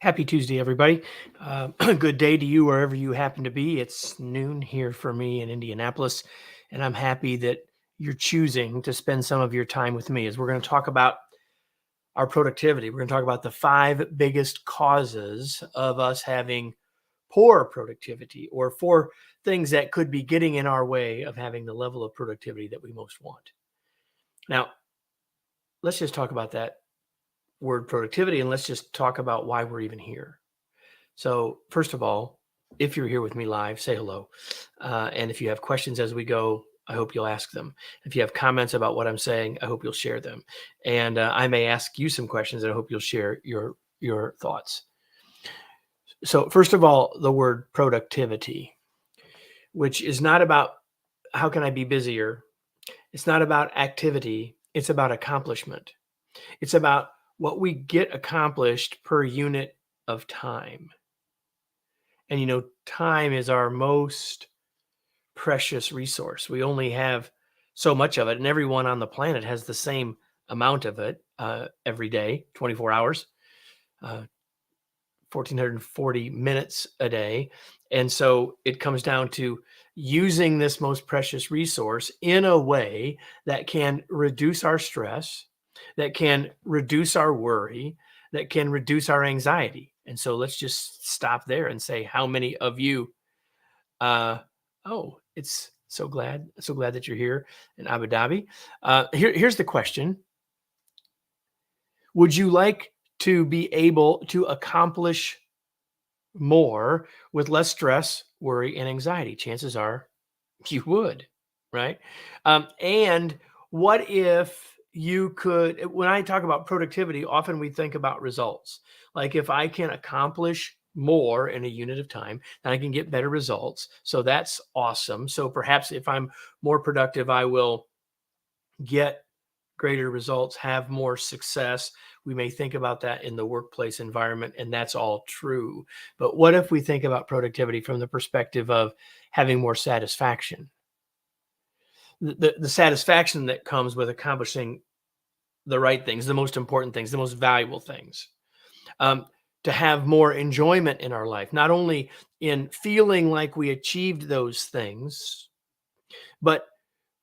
Happy Tuesday, everybody. Good day to you wherever you happen to be. It's noon here for me in Indianapolis, and I'm happy that you're choosing to spend some of your time with me as we're going to talk about our productivity. We're going to talk about the five biggest causes of us having poor productivity or for things that could be getting in our way of having the level of productivity that we most want. Now, let's just talk about that word productivity and let's just talk about why we're even here. So, first of all, if you're here with me live, say hello. And if you have questions as we go, I hope you'll ask them. If you have comments about what I'm saying, I hope you'll share them. And I may ask you some questions, and I hope you'll share your thoughts. So, first of all, the word productivity, which is not about how can I be busier. It's not about activity. It's about accomplishment. It's about what we get accomplished per unit of time. And time is our most precious resource. We only have so much of it, and everyone on the planet has the same amount of it every day, 24 hours, 1,440 minutes a day. And so it comes down to using this most precious resource in a way that can reduce our stress, that can reduce our worry, that can reduce our anxiety. And so let's just stop there and say, how many of you, it's so glad that you're here in Abu Dhabi. Here's the question. Would you like to be able to accomplish more with less stress, worry, and anxiety? Chances are you would, right? And what if you could, when I talk about productivity, often we think about results. Like if I can accomplish more in a unit of time, then I can get better results. So that's awesome. So perhaps if I'm more productive, I will get greater results, have more success. We may think about that in the workplace environment, and that's all true. But what if we think about productivity from the perspective of having more satisfaction? The satisfaction that comes with accomplishing the right things, the most important things, the most valuable things. To have more enjoyment in our life, not only in feeling like we achieved those things, but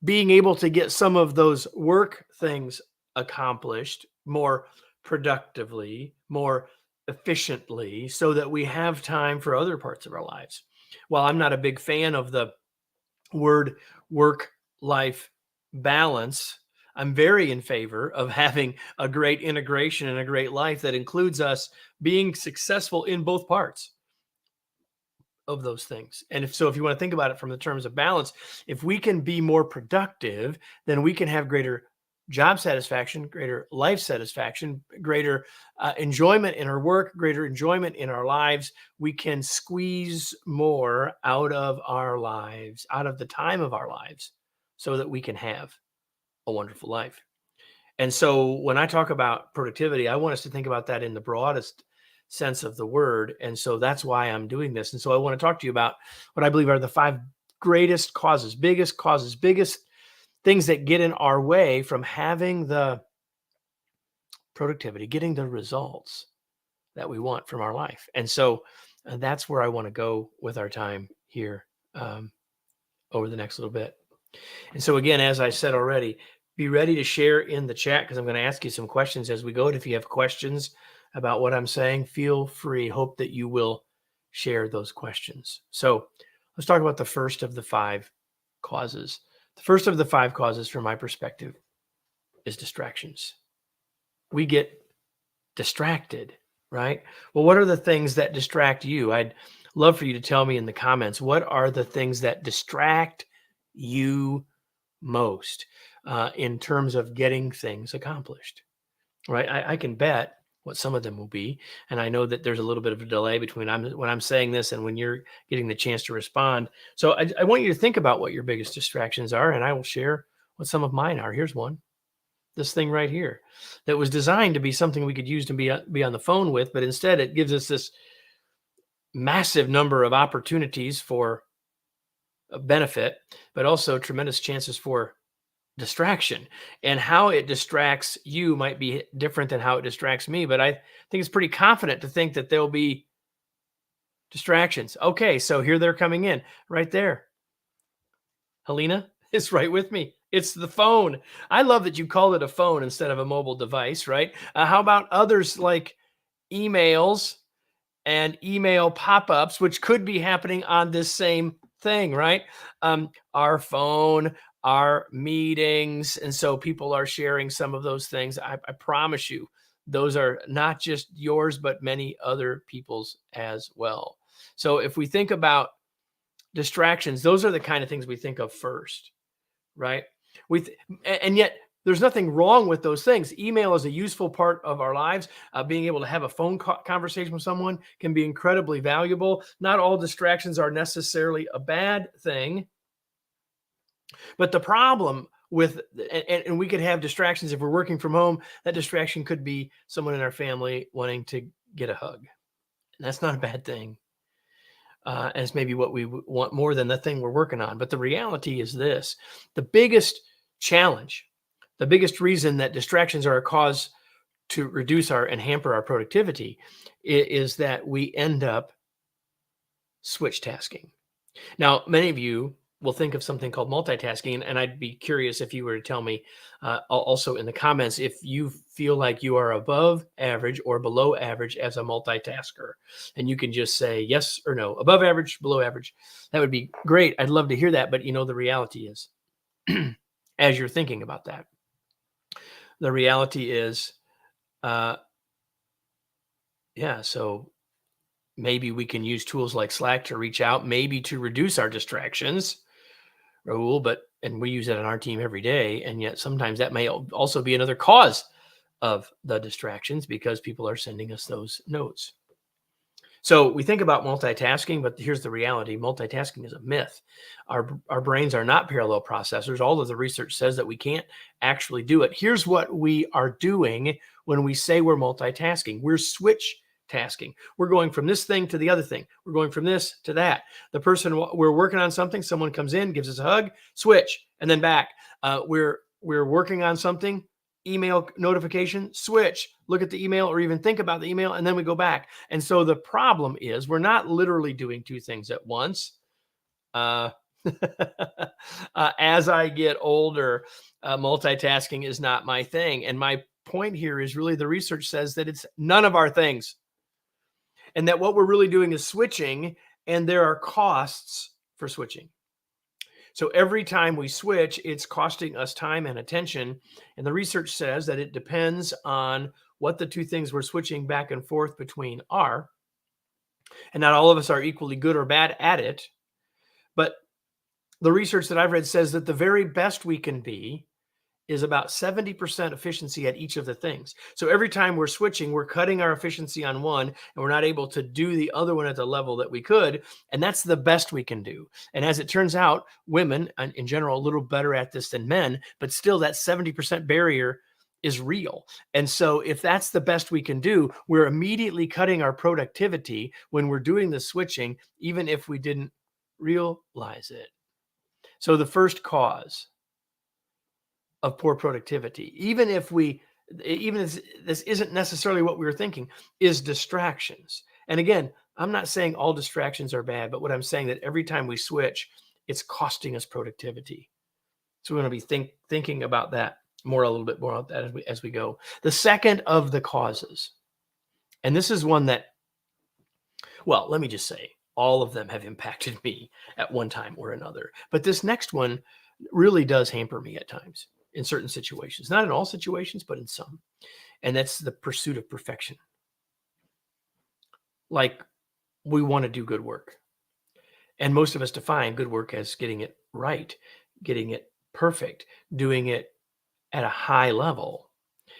being able to get some of those work things accomplished more productively, more efficiently, so that we have time for other parts of our lives. While I'm not a big fan of the word work-life balance, I'm very in favor of having a great integration and a great life that includes us being successful in both parts of those things. And if you want to think about it from the terms of balance, if we can be more productive, then we can have greater job satisfaction, greater life satisfaction, greater enjoyment in our work, greater enjoyment in our lives. We can squeeze more out of our lives, out of the time of our lives, so that we can have a wonderful life. And so when I talk about productivity, I want us to think about that in the broadest sense of the word. And so that's why I'm doing this. And so I want to talk to you about what I believe are the five greatest causes, biggest things that get in our way from having the productivity, getting the results that we want from our life. And so that's where I want to go with our time here over the next little bit. And so again, as I said already, be ready to share in the chat because I'm going to ask you some questions as we go. And if you have questions about what I'm saying, feel free. Hope that you will share those questions. So let's talk about the first of the five causes. The first of the five causes, from my perspective, is distractions. We get distracted, right? Well, what are the things that distract you? I'd love for you to tell me in the comments, what are the things that distract you most in terms of getting things accomplished, right? I can bet what some of them will be. And I know that there's a little bit of a delay between when I'm saying this and when you're getting the chance to respond. So I want you to think about what your biggest distractions are, and I will share what some of mine are. Here's one. This thing right here that was designed to be something we could use to be on the phone with, but instead it gives us this massive number of opportunities for a benefit, but also tremendous chances for distraction. And how it distracts you might be different than how it distracts me, but I think it's pretty confident to think that there'll be distractions. Okay, so here they're coming in right there. Helena is right with me. It's the phone. I love that you call it a phone instead of a mobile device, right? How about others like emails and email pop-ups, which could be happening on this same thing, right? Our phone, our meetings, and so people are sharing some of those things. I promise you, those are not just yours, but many other people's as well. So if we think about distractions, those are the kind of things we think of first, right? And yet there's nothing wrong with those things. Email is a useful part of our lives. Being able to have a phone conversation with someone can be incredibly valuable. Not all distractions are necessarily a bad thing, but the problem with and we could have distractions if we're working from home. That distraction could be someone in our family wanting to get a hug, and that's not a bad thing. As maybe what we want more than the thing we're working on. But the reality is this: the biggest challenge, the biggest reason that distractions are a cause to reduce our and hamper our productivity is that we end up switch tasking. Now, many of you will think of something called multitasking, and I'd be curious if you were to tell me also in the comments if you feel like you are above average or below average as a multitasker. And you can just say yes or no, above average, below average. That would be great. I'd love to hear that. But the reality is, as you're thinking about that, the reality is, uh, yeah, so maybe we can use tools like Slack to reach out, maybe to reduce our distractions, Raul, and we use that on our team every day. And yet sometimes that may also be another cause of the distractions because people are sending us those notes. So we think about multitasking, but here's the reality. Multitasking is a myth. Our brains are not parallel processors. All of the research says that we can't actually do it. Here's what we are doing when we say we're multitasking. We're switch tasking. We're going from this thing to the other thing. We're going from this to that. The person we're working on something, someone comes in, gives us a hug, switch, and then back. We're working on something, email notification, switch, look at the email or even think about the email, and then we go back. And so the problem is we're not literally doing two things at once. As I get older, multitasking is not my thing. And my point here is really the research says that it's none of our things. And that what we're really doing is switching, and there are costs for switching. So every time we switch, it's costing us time and attention. And the research says that it depends on what the two things we're switching back and forth between are. And not all of us are equally good or bad at it. But the research that I've read says that the very best we can be is about 70% efficiency at each of the things. So every time we're switching, we're cutting our efficiency on one, and we're not able to do the other one at the level that we could. And that's the best we can do. And as it turns out, women in general, a little better at this than men, but still that 70% barrier is real. And so if that's the best we can do, we're immediately cutting our productivity when we're doing the switching, even if we didn't realize it. So the first cause of poor productivity, even if this isn't necessarily what we were thinking, is distractions. And again, I'm not saying all distractions are bad, but what I'm saying that every time we switch, it's costing us productivity. So we're going to be thinking about that a little bit more about that as we go. The second of the causes, and this is one that, well, let me just say, all of them have impacted me at one time or another. But this next one really does hamper me at times in certain situations, not in all situations, but in some. And that's the pursuit of perfection. Like, we want to do good work. And most of us define good work as getting it right, getting it perfect, doing it at a high level.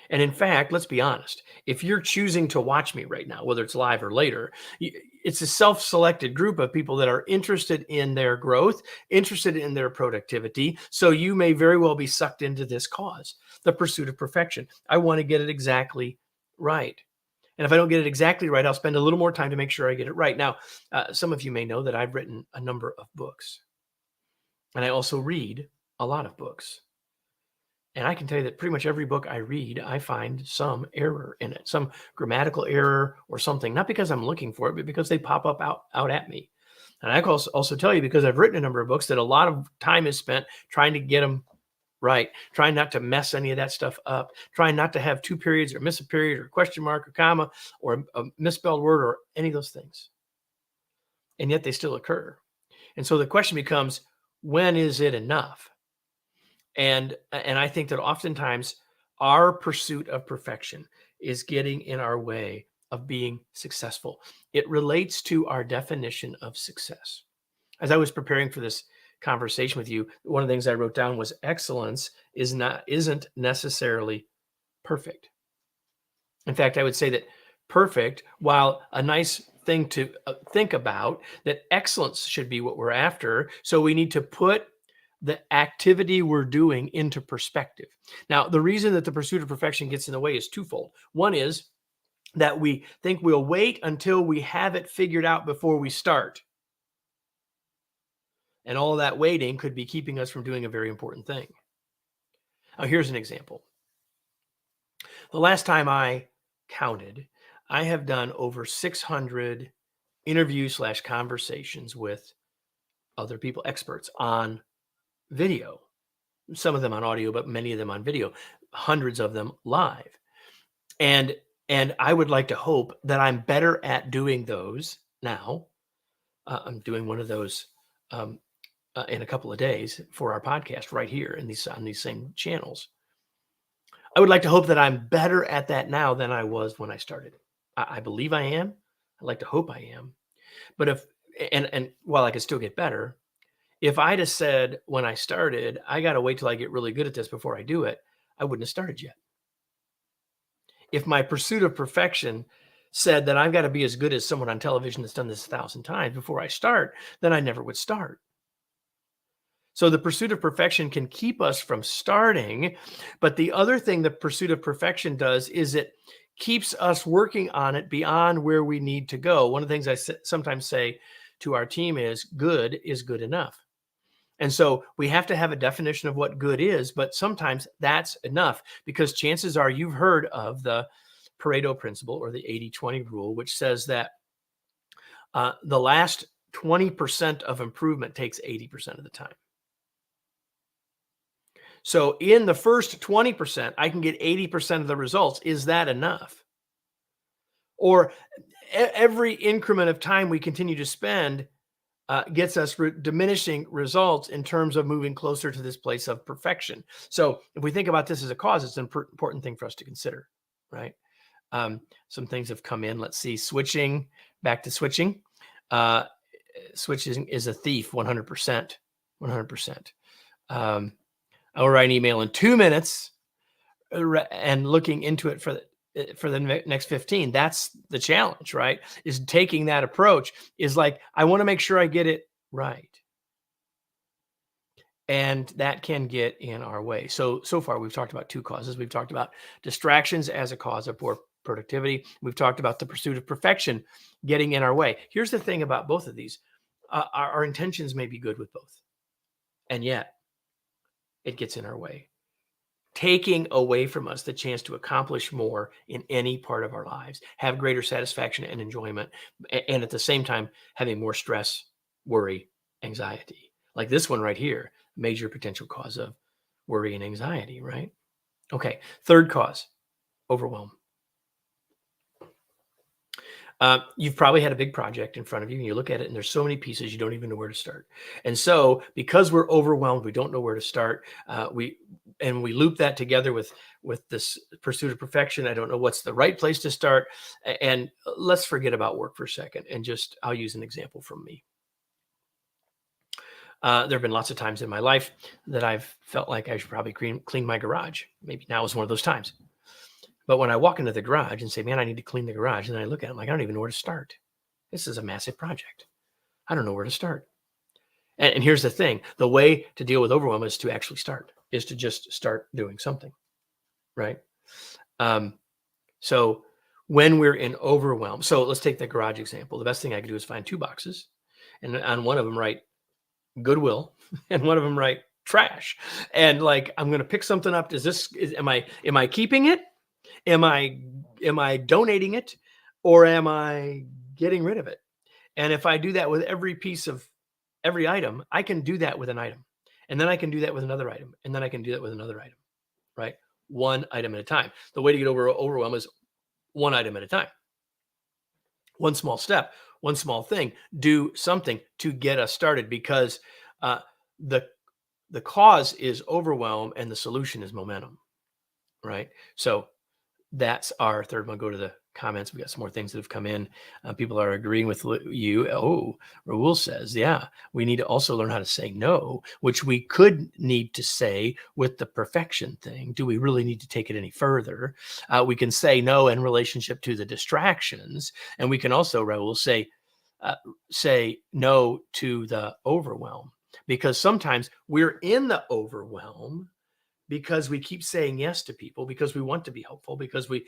And in fact, let's be honest, if you're choosing to watch me right now, whether it's live or later, it's a self-selected group of people that are interested in their growth, interested in their productivity. So you may very well be sucked into this cause, the pursuit of perfection. I want to get it exactly right. And if I don't get it exactly right, I'll spend a little more time to make sure I get it right. Now, some of you may know that I've written a number of books, and I also read a lot of books. And I can tell you that pretty much every book I read, I find some error in it, some grammatical error or something, not because I'm looking for it, but because they pop up out at me. And I can also tell you, because I've written a number of books, that a lot of time is spent trying to get them right, trying not to mess any of that stuff up, trying not to have two periods or miss a period or question mark or comma or a misspelled word or any of those things. And yet they still occur. And so the question becomes, when is it enough? And I think that oftentimes our pursuit of perfection is getting in our way of being successful. It relates to our definition of success. As I was preparing for this conversation with you, one of the things I wrote down was excellence isn't necessarily perfect. In fact, I would say that perfect, while a nice thing to think about, that excellence should be what we're after. So we need to put the activity we're doing into perspective. Now, the reason that the pursuit of perfection gets in the way is twofold. One is that we think we'll wait until we have it figured out before we start. And all of that waiting could be keeping us from doing a very important thing. Now, here's an example. The last time I counted, I have done over 600 interviews / conversations with other people, experts on video. Some of them on audio, but many of them on video, hundreds of them live. And I would like to hope that I'm better at doing those now. I'm doing one of those in a couple of days for our podcast right here on these same channels. I would like to hope that I'm better at that now than I was when I started. I believe I am. I'd like to hope I am. But if and while I could still get better, if I'd have said when I started, I got to wait till I get really good at this before I do it, I wouldn't have started yet. If my pursuit of perfection said that I've got to be as good as someone on television that's done this 1,000 times before I start, then I never would start. So the pursuit of perfection can keep us from starting. But the other thing the pursuit of perfection does is it keeps us working on it beyond where we need to go. One of the things I sometimes say to our team is good enough. And so we have to have a definition of what good is, but sometimes that's enough, because chances are you've heard of the Pareto principle or the 80-20 rule, which says that the last 20% of improvement takes 80% of the time. So in the first 20%, I can get 80% of the results. Is that enough? Or every increment of time we continue to spend gets us diminishing results in terms of moving closer to this place of perfection. So if we think about this as a cause, it's an important thing for us to consider, right? Some things have come in. Let's see, back to switching. Switching is a thief, 100%, 100%. I'll write an email in 2 minutes and looking into it for the next 15. That's the challenge, right? Is taking that approach is like, I want to make sure I get it right. And that can get in our way. So far we've talked about two causes. We've talked about distractions as a cause of poor productivity. We've talked about the pursuit of perfection getting in our way. Here's the thing about both of these. Our intentions may be good with both, and yet it gets in our way, taking away from us the chance to accomplish more in any part of our lives, have greater satisfaction and enjoyment, and at the same time, having more stress, worry, anxiety. Like this one right here, major potential cause of worry and anxiety, right? Okay, third cause, overwhelm. You've probably had a big project in front of you and you look at it and there's so many pieces, you don't even know where to start. And so because we're overwhelmed, we don't know where to start. We loop that together with this pursuit of perfection. I don't know what's the right place to start. And let's forget about work for a second. And I'll use an example from me. There have been lots of times in my life that I've felt like I should probably clean my garage. Maybe now is one of those times. But when I walk into the garage and say, man, I need to clean the garage, and then I look at it, I'm like, I don't even know where to start. This is a massive project. I don't know where to start. And here's the thing. The way to deal with overwhelm is to actually start, is to just start doing something, right? So when we're in overwhelm, so let's take the garage example. The best thing I could do is find 2 boxes, and on one of them write Goodwill, and one of them write trash. And like, I'm going to pick something up. Am I keeping it? Am I, am I donating it, or am I getting rid of it? And if I do that with every piece of every item, I can do that with an item. And then I can do that with another item. And then I can do that with another item, right? One item at a time. The way to get over overwhelm is one item at a time. One small step, one small thing, do something to get us started, because uh, the the cause is overwhelm and the solution is momentum, right? So that's our third one. Go to the comments. We got some more things that have come in. People are agreeing with you. Oh, Raul says, yeah, we need to also learn how to say no, which we could need to say with the perfection thing. Do we really need to take it any further? We can say no in relationship to the distractions. And we can also, Raul, uh, say no to the overwhelm, because sometimes we're in the overwhelm because we keep saying yes to people, because we want to be helpful, because we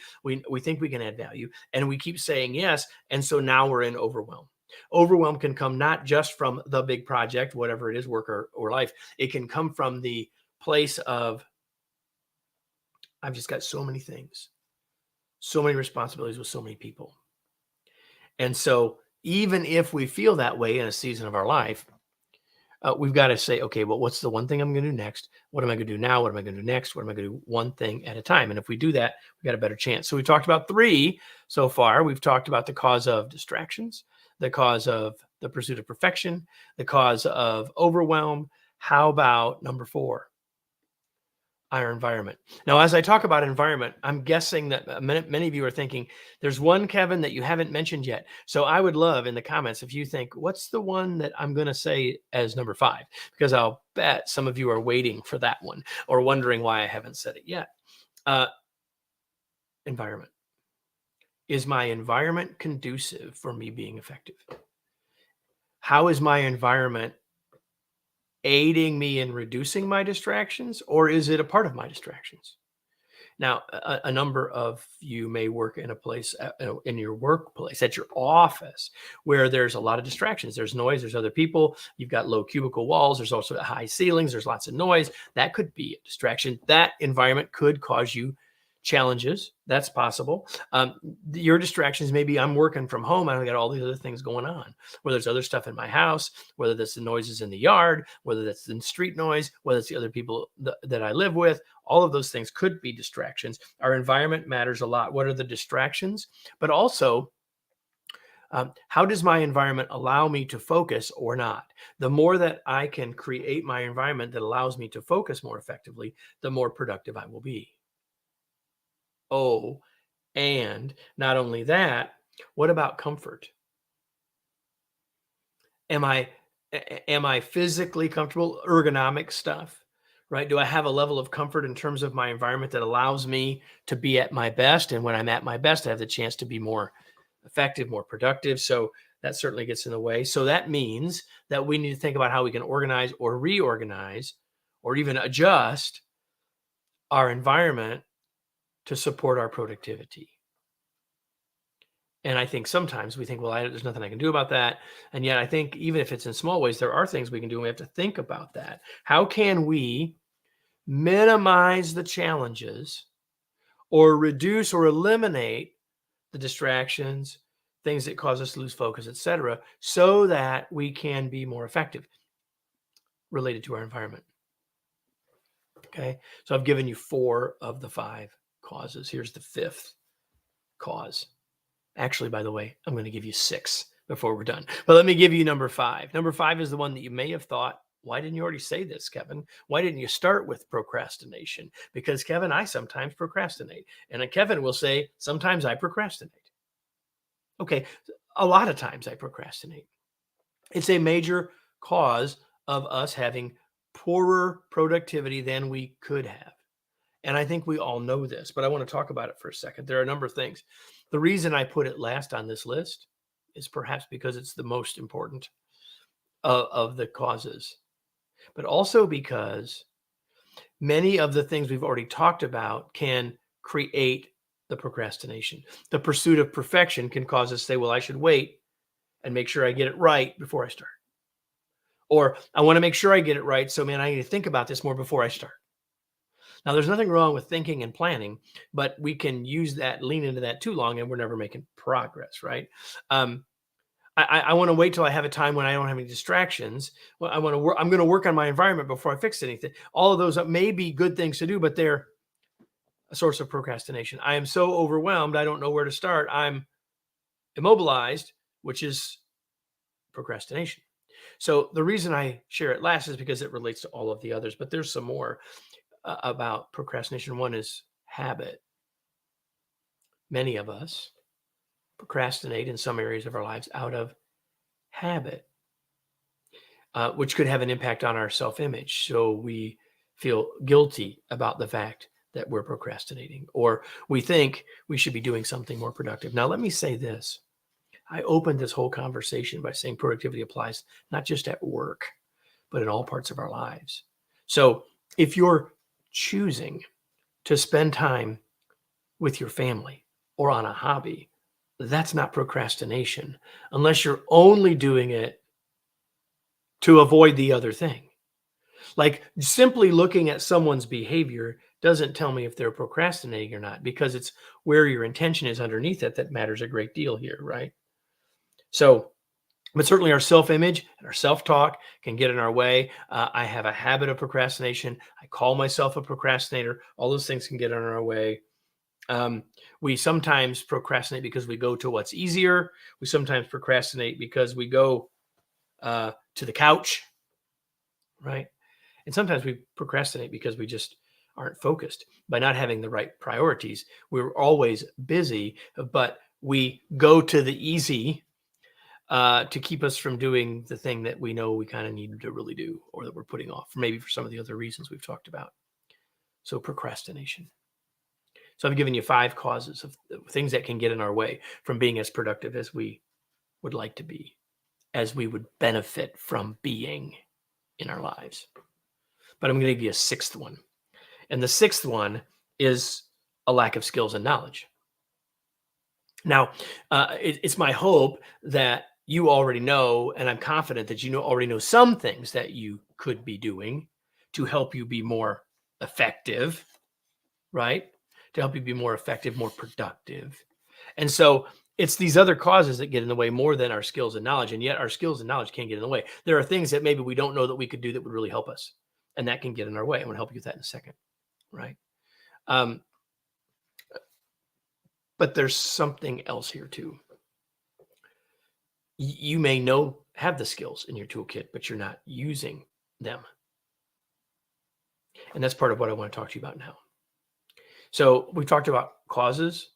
think we can add value, and we keep saying yes, and so now we're in overwhelm. Overwhelm can come not just from the big project, whatever it is, work or life. It can come from the place of, I've just got so many things, so many responsibilities with so many people. And so even if we feel that way in a season of our life, we've got to say, okay, well, what's the one thing I'm going to do next? What am I going to do now? What am I going to do next? What am I going to do one thing at a time? And if we do that, we got a better chance. So we talked about 3 so far. We've talked about the cause of distractions, the cause of the pursuit of perfection, the cause of overwhelm. How about number 4? Our environment. Now, as I talk about environment, I'm guessing that many of you are thinking, there's one, Kevin, that you haven't mentioned yet. So I would love in the comments if you think, what's the one that I'm going to say as number 5? Because I'll bet some of you are waiting for that one or wondering why I haven't said it yet. Environment. Is my environment conducive for me being effective? How is my environment aiding me in reducing my distractions, or is it a part of my distractions? Now, a number of you may work in a place, in your workplace, at your office, where there's a lot of distractions. There's noise, there's other people, you've got low cubicle walls, there's also high ceilings, there's lots of noise. That could be a distraction. That environment could cause you challenges. That's possible. Your distractions, maybe I'm working from home, I got all these other things going on, whether there's other stuff in my house, whether that's the noises in the yard, whether that's the street noise, whether it's the other people that I live with. All of those things could be distractions. Our environment matters a lot. What are the distractions? But also, how does my environment allow me to focus or not? The more that I can create my environment that allows me to focus more effectively, the more productive I will be. Oh, and not only that, what about comfort? Am I am I physically comfortable? Ergonomic stuff, right? Do I have a level of comfort in terms of my environment that allows me to be at my best? And when I'm at my best, I have the chance to be more effective, more productive. So that certainly gets in the way. So that means that we need to think about how we can organize or reorganize or even adjust our environment to support our productivity. And I think sometimes we think, well, there's nothing I can do about that. And yet I think even if it's in small ways, there are things we can do. And we have to think about that. How can we minimize the challenges or reduce or eliminate the distractions, things that cause us to lose focus, et cetera, so that we can be more effective related to our environment? Okay. So I've given you 4 of the 5 causes. Here's the 5th cause. Actually, by the way, I'm going to give you 6 before we're done. But let me give you number 5. Number 5 is the one that you may have thought, why didn't you already say this, Kevin? Why didn't you start with procrastination? Because, Kevin, I sometimes procrastinate. And Kevin will say, sometimes I procrastinate. Okay, a lot of times I procrastinate. It's a major cause of us having poorer productivity than we could have. And I think we all know this, but I want to talk about it for a second. There are a number of things. The reason I put it last on this list is perhaps because it's the most important of the causes, but also because many of the things we've already talked about can create the procrastination. The pursuit of perfection can cause us to say, well, I should wait and make sure I get it right before I start. Or I want to make sure I get it right. So, man, I need to think about this more before I start. Now, there's nothing wrong with thinking and planning, but we can use that, lean into that too long, and we're never making progress, right? Um, I want to wait till I have a time when I don't have any distractions. Well, I want to work. I'm going to work on my environment before I fix anything. All of those may be good things to do, but they're a source of procrastination. I am so overwhelmed. I don't know where to start. I'm immobilized, which is procrastination. So the reason I share it last is because it relates to all of the others, but there's some more about procrastination. One is habit. Many of us procrastinate in some areas of our lives out of habit, which could have an impact on our self-image. So we feel guilty about the fact that we're procrastinating, or we think we should be doing something more productive. Now, let me say this. I opened this whole conversation by saying productivity applies not just at work, but in all parts of our lives. So if you're choosing to spend time with your family or on a hobby, that's not procrastination unless you're only doing it to avoid the other thing. Like simply looking at someone's behavior doesn't tell me if they're procrastinating or not, because it's where your intention is underneath it that matters a great deal here, right? So, but certainly our self-image and our self-talk can get in our way. I have a habit of procrastination. I call myself a procrastinator. All those things can get in our way. We sometimes procrastinate because we go to what's easier. We sometimes procrastinate because we go to the couch, right? And sometimes we procrastinate because we just aren't focused by not having the right priorities. We're always busy, but we go to the easy to keep us from doing the thing that we know we kind of need to really do, or that we're putting off, maybe for some of the other reasons we've talked about. So procrastination. So I've given you 5 causes of things that can get in our way from being as productive as we would like to be, as we would benefit from being in our lives. But I'm going to give you a 6th one. And the 6th one is a lack of skills and knowledge. Now, it's my hope that you already know, and I'm confident that you already know some things that you could be doing to help you be more effective, right? To help you be more effective, more productive. And so it's these other causes that get in the way more than our skills and knowledge. And yet our skills and knowledge can't get in the way. There are things that maybe we don't know that we could do that would really help us. And that can get in our way. I'm going to help you with that in a second, right? But there's something else here too. You may have the skills in your toolkit, but you're not using them. And that's part of what I want to talk to you about now. So we've talked about causes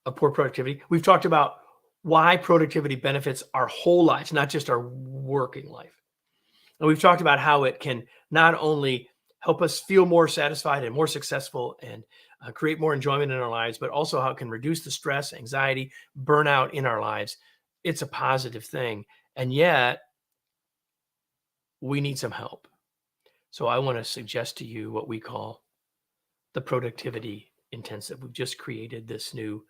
of poor productivity. We've talked about why productivity benefits our whole lives, not just our working life. And we've talked about how it can not only help us feel more satisfied and more successful and create more enjoyment in our lives, but also how it can reduce the stress, anxiety, burnout in our lives. It's a positive thing. And yet we need some help. So I want to suggest to you what we call the productivity intensive. We've just created this new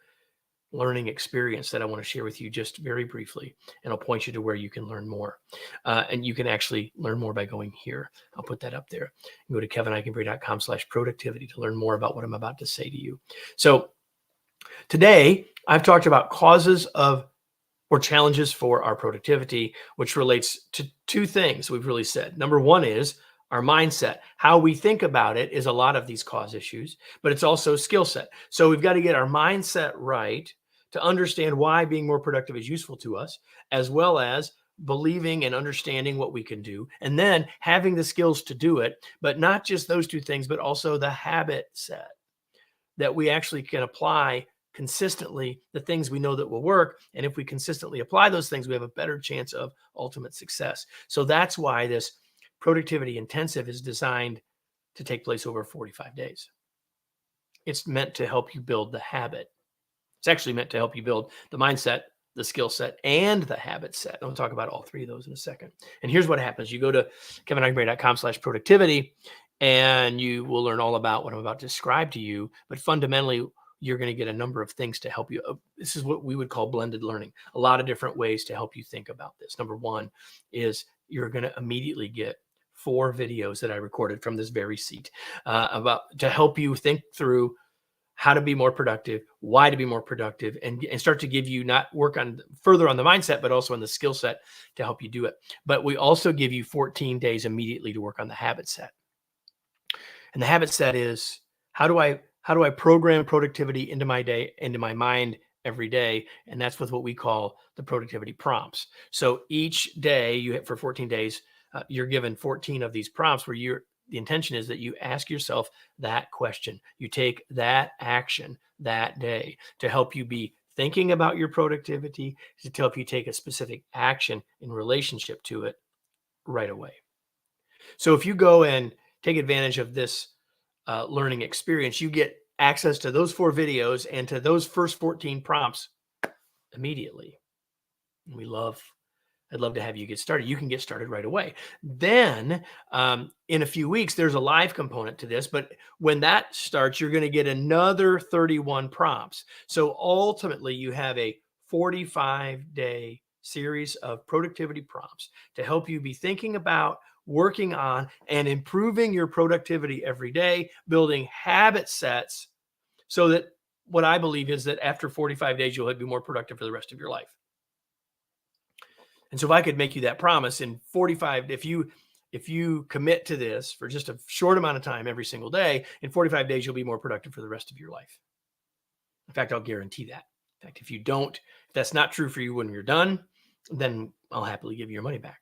learning experience that I want to share with you just very briefly, and I'll point you to where you can learn more. And you can actually learn more by going here. I'll put that up there. You go to kevinikenberry.com/productivity to learn more about what I'm about to say to you. So today I've talked about causes of or challenges for our productivity, which relates to 2 things we've really said. Number 1 is our mindset. How we think about it is a lot of these cause issues, but it's also skill set. So we've got to get our mindset right to understand why being more productive is useful to us, as well as believing and understanding what we can do, and then having the skills to do it. But not just those 2 things, but also the habit set that we actually can apply consistently, the things we know that will work. And if we consistently apply those things, we have a better chance of ultimate success. So that's why this productivity intensive is designed to take place over 45 days. It's meant to help you build the habit. It's actually meant to help you build the mindset, the skill set, and the habit set. I'll talk about all 3 of those in a second. And here's what happens. You go to kevinikenberry.com/productivity, and you will learn all about what I'm about to describe to you. But fundamentally, you're going to get a number of things to help you. This is what we would call blended learning. A lot of different ways to help you think about this. Number 1 is you're going to immediately get 4 videos that I recorded from this very seat about to help you think through how to be more productive, why to be more productive, and start to give you not work on further on the mindset, but also on the skill set to help you do it. But we also give you 14 days immediately to work on the habit set. And the habit set is how do I program productivity into my day, into my mind every day? And that's with what we call the productivity prompts. So each day you for 14 days, you're given 14 of these prompts where the intention is that you ask yourself that question. You take that action that day to help you be thinking about your productivity, to help you take a specific action in relationship to it right away. So if you go and take advantage of this learning experience, you get access to those 4 videos and to those first 14 prompts immediately. We love I'd love to have you get started. You can get started right away. Then, in a few weeks, there's a live component to this, but when that starts, you're going to get another 31 prompts. So ultimately, you have a 45-day series of productivity prompts to help you be thinking about, working on, and improving your productivity every day, building habit sets so that what I believe is that after 45 days, you'll be more productive for the rest of your life. And so if I could make you that promise in 45, if you commit to this for just a short amount of time every single day, in 45 days, you'll be more productive for the rest of your life. In fact, I'll guarantee that. In fact, if that's not true for you when you're done, then I'll happily give you your money back.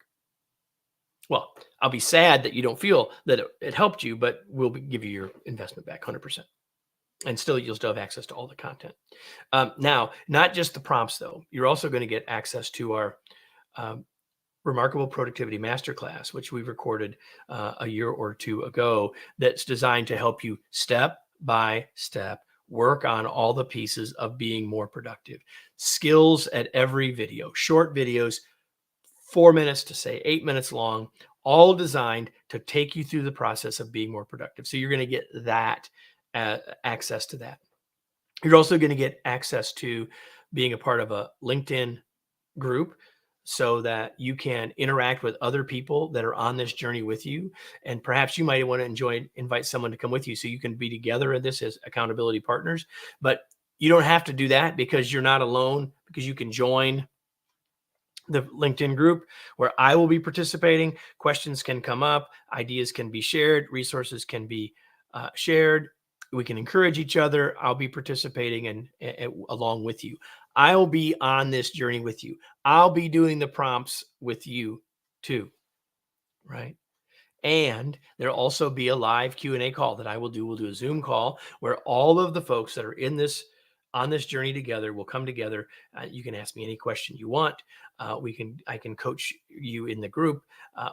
Well, I'll be sad that you don't feel that it helped you, but we'll give you your investment back 100%. And you'll still have access to all the content. Now, not just the prompts, though. You're also going to get access to our Remarkable Productivity Masterclass, which we recorded a year or 2 ago, that's designed to help you step by step work on all the pieces of being more productive. Skills at every video, short videos, 4 minutes to say 8 minutes long, all designed to take you through the process of being more productive. So you're going to get that access to that. You're also going to get access to being a part of a LinkedIn group so that you can interact with other people that are on this journey with you. And perhaps you might want to invite someone to come with you so you can be together in this as accountability partners. But you don't have to do that because you're not alone, because you can join the LinkedIn group where I will be participating. Questions can come up, ideas can be shared, resources can be shared. We can encourage each other. I'll be participating and along with you. I'll be on this journey with you. I'll be doing the prompts with you too, right? And there'll also be a live Q&A call that I will do. We'll do a Zoom call where all of the folks that are on this journey together will come together. You can ask me any question you want. I can coach you in the group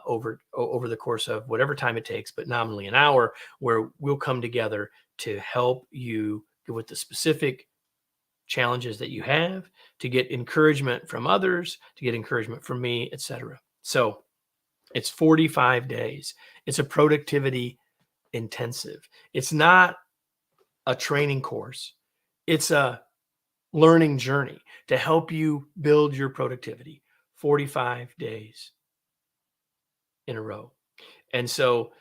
over the course of whatever time it takes, but nominally an hour, where we'll come together to help you with the specific challenges that you have, to get encouragement from others, to get encouragement from me, etc. So it's 45 days. It's a productivity intensive. It's not a training course. It's a learning journey to help you build your productivity 45 days in a row. And so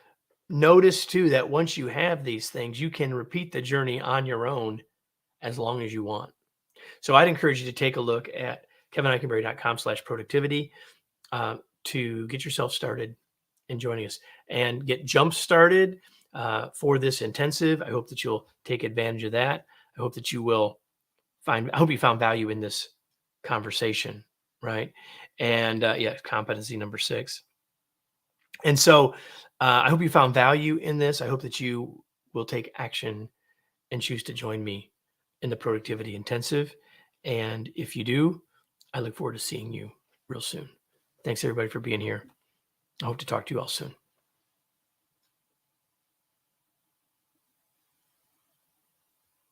notice too that once you have these things, you can repeat the journey on your own as long as you want. So I'd encourage you to take a look at kevineichenberry.com/productivity to get yourself started in joining us and get jump started for this intensive. I hope that you'll take advantage of that. I hope that I hope you found value in this conversation, right? And competency number 6. And so I hope you found value in this. I hope that you will take action and choose to join me in the productivity intensive. And if you do, I look forward to seeing you real soon. Thanks everybody for being here. I hope to talk to you all soon.